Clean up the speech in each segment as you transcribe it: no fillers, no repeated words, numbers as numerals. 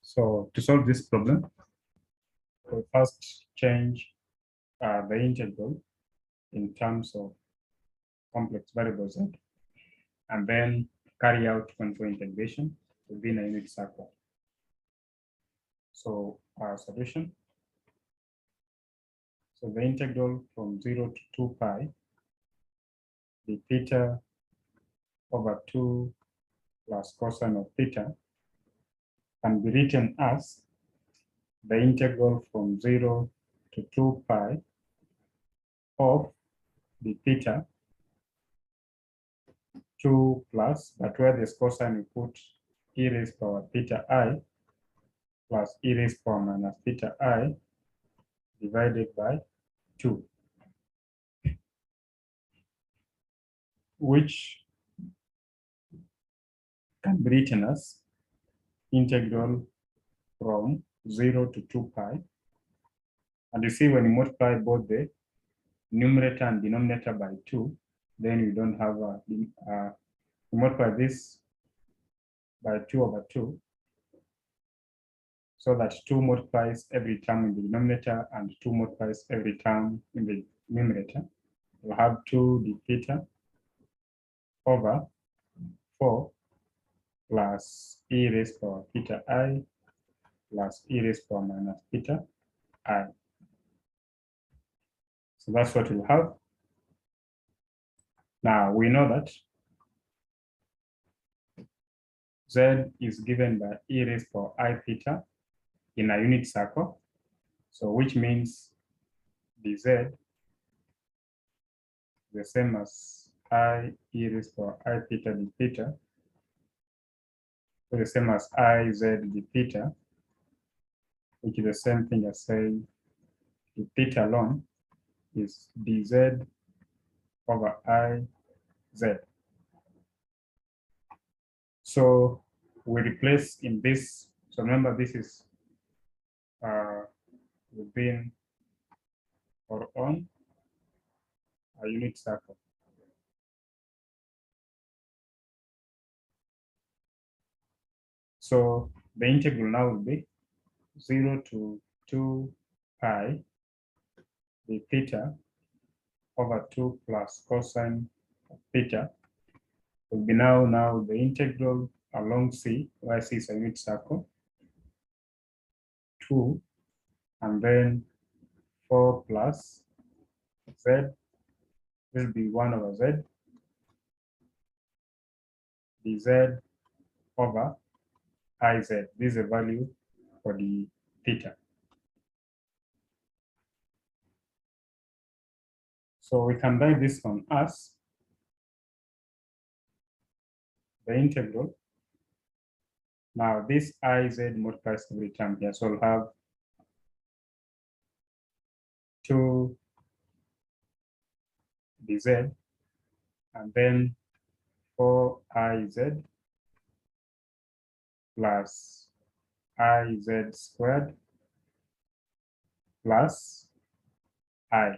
So to solve this problem, we first change the integral in terms of complex variables and then carry out control integration within a unit circle. So our solution. So the integral from 0 to 2 pi d theta over 2 plus cosine of theta can be written as the integral from 0 to 2 pi of the theta 2 plus, but where this cosine we put e raised power theta I plus e raised power minus theta I divided by 2, which can be written as integral from 0 to 2 pi. And you see, when you multiply both the numerator and denominator by 2, then you don't have a, you multiply this by 2 over 2, so that 2 multiplies every term in the denominator and 2 multiplies every term in the numerator. We'll have 2 d theta over 4 plus e raised power theta I plus e raised power minus theta I. So that's what we'll have. Now we know that z is given by e raised power I theta in a unit circle. So which means dz the same as I e raised power I theta d theta, so the same as I z d theta, which is the same thing as saying the theta alone is dz over I z. So we replace in this, so remember this is within or on a unit circle. So the integral now will be 0 to 2 pi d theta over 2 plus cosine of theta will be now the integral along C, where C is a unit circle, 2, and then 4 plus z will be 1 over z dz over Iz. This is a value for the theta. So we can write this one as the integral. Now this Iz multiplies every term here, so we'll have 2 dz and then 4Iz plus Iz squared plus I.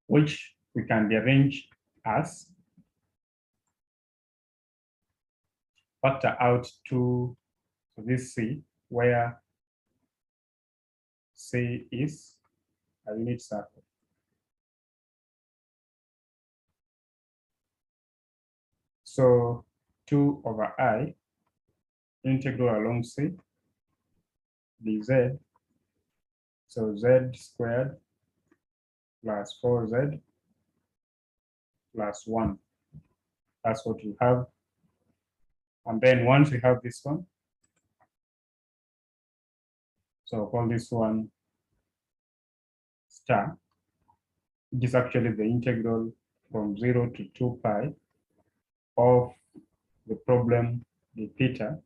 Which we can rearrange as factor out to this C, where C is a unit circle. So 2 over I integral along C dz, so z squared plus 4z plus 1. That's what we have. And then once we have this one, so call this one star, which is actually the integral from 0 to 2 pi of the problem d theta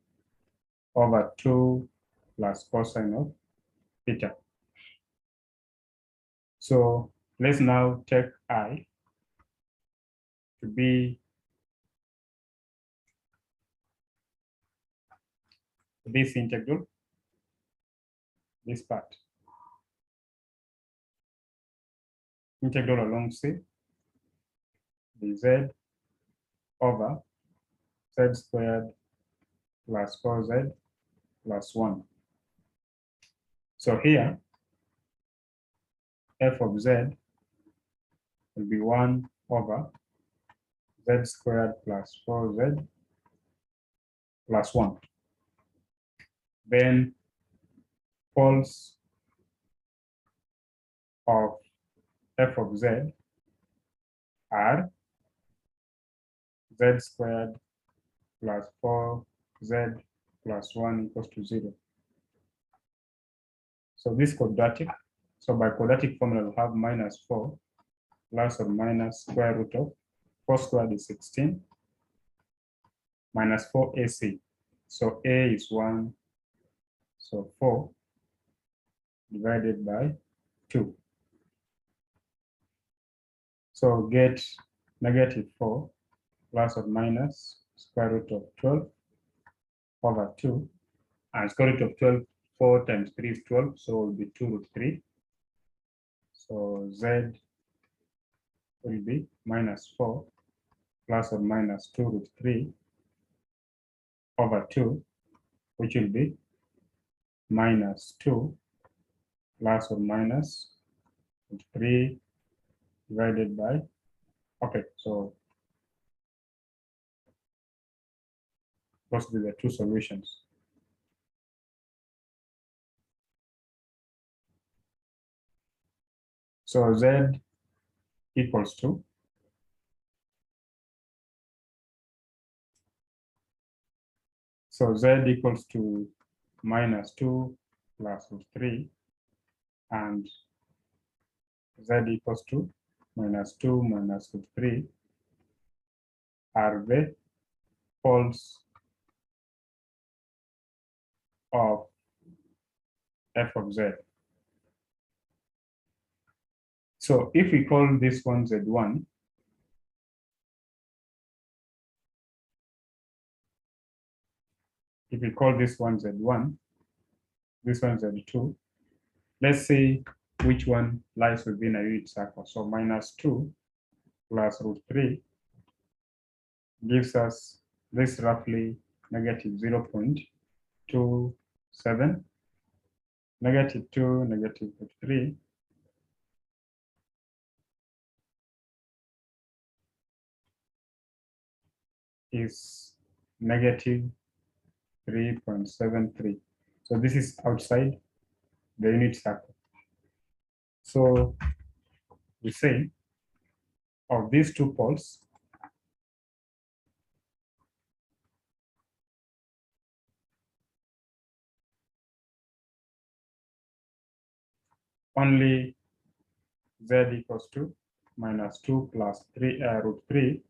over 2 plus cosine of theta. So let's now take I to be this integral, this part, integral along C be z over z squared plus 4z plus 1. So here, f of z will be 1 over z squared plus 4z plus 1. Then poles of f of z are z squared plus 4z plus 1 equals to 0. So this quadratic, so by quadratic formula, we'll have minus 4 plus or minus square root of 4 squared is 16 minus 4 AC. So A is 1, so 4 divided by 2. So get negative 4 plus or minus square root of 12 over 2, and square root of 12, 4 times 3 is 12, so it will be 2 root 3. So Z will be minus 4 plus or minus 2 root 3 over 2, which will be minus 2 plus or minus 3 divided by, okay, so those will be the two solutions. So Z equals to minus 2 plus root 3, and Z equals to minus 2 minus root 3 are the poles of f of z. So if we call this one z1, if we call this one z1, this one z2, let's see which one lies within a unit circle. So minus 2 plus root 3 gives us this roughly negative 0.27, negative 2, negative 3, is negative 3.73. So this is outside the unit circle. So we say of these two poles, only z equals to minus 2 plus 3 root 3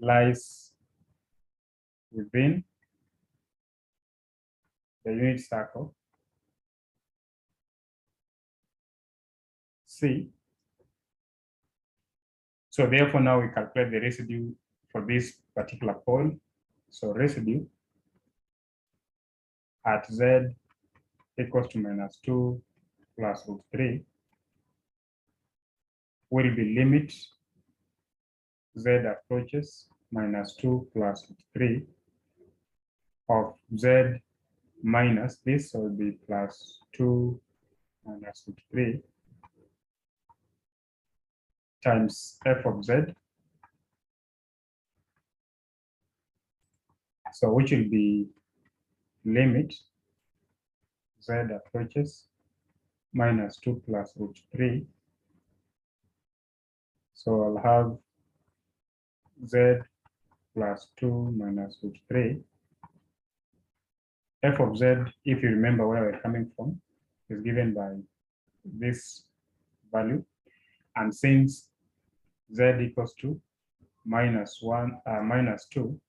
lies within the unit circle C. So therefore now we calculate the residue for this particular pole. So residue at z equals to minus 2 plus root 3 will be limit z approaches minus 2 plus root 3 of z minus this, so it will be plus 2 minus root 3 times f of z. So which will be limit z approaches minus 2 plus root 3. So I'll have z plus 2 minus root 3. F of z, if you remember where we're coming from, is given by this value. And since z equals to minus 2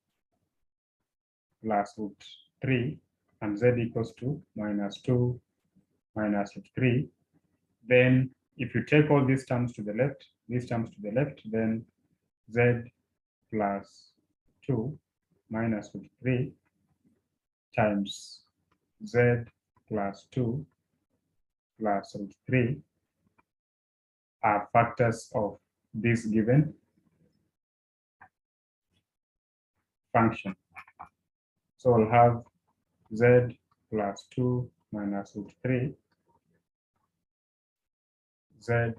plus root 3, and z equals to minus 2 minus root 3, then if you take all these terms to the left, then z plus 2 minus root 3 times z plus 2 plus root 3 are factors of this given function. So we'll have z plus 2 minus root 3, z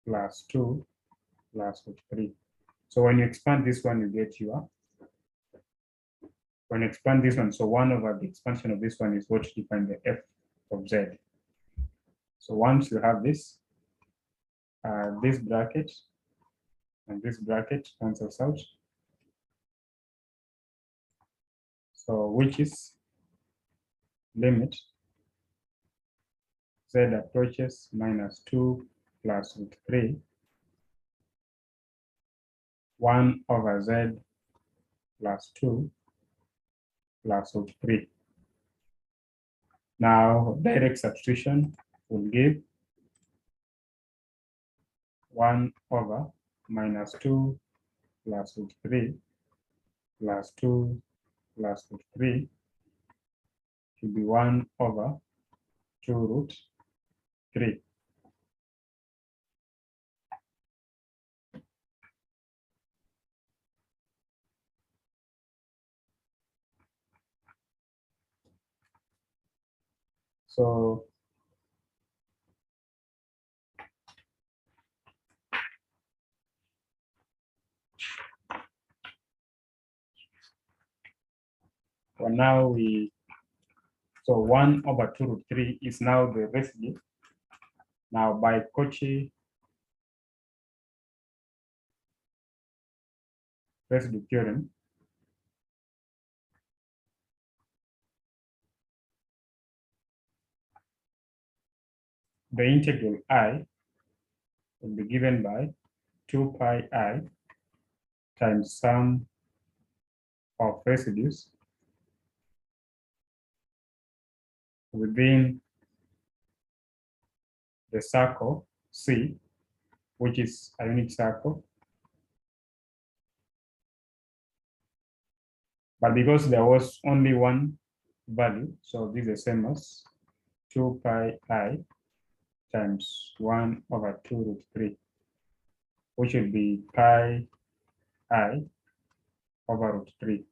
plus 2 plus root 3. So when you expand this one, you get your, when you expand this one, so 1 over the expansion of this one is what defines the f of z. So once you have this bracket and this bracket cancels out. So which is limit z approaches minus 2 plus root 3, 1 over z plus 2 plus root 3. Now direct substitution will give 1 over minus 2 plus root 3 plus 2 plus root 3 should be 1 over 2 root 3. So for now so 1 over 2 root 3 is now the residue. Now by Cauchy residue theorem, the integral I will be given by 2 pi I times sum of residues within the circle C, which is a unit circle. But because there was only one value, so this is the same as 2 pi I times 1 over 2 root 3, which would be pi I over root 3.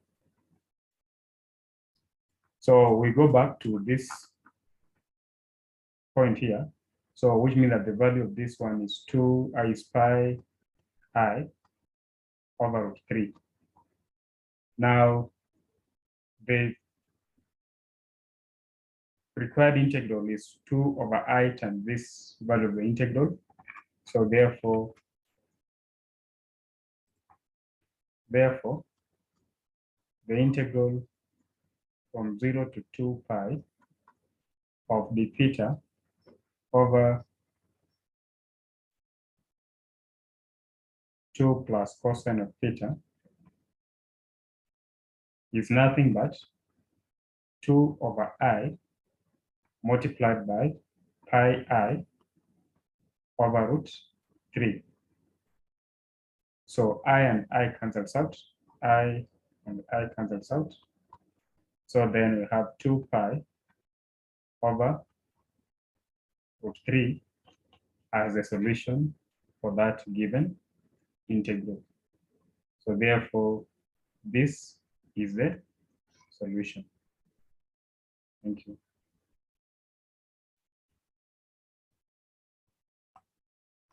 So we go back to this point here. So which means that the value of this one is 2 is pi I over root 3. Now the required integral is 2 over I times this value of the integral. So therefore, the integral from 0 to 2 pi of d theta over 2 plus cosine of theta is nothing but 2 over I multiplied by pi I over root 3. So I and I cancels out, I and I cancels out. So then we have 2 pi over root 3 as a solution for that given integral. So therefore, this is the solution. Thank you.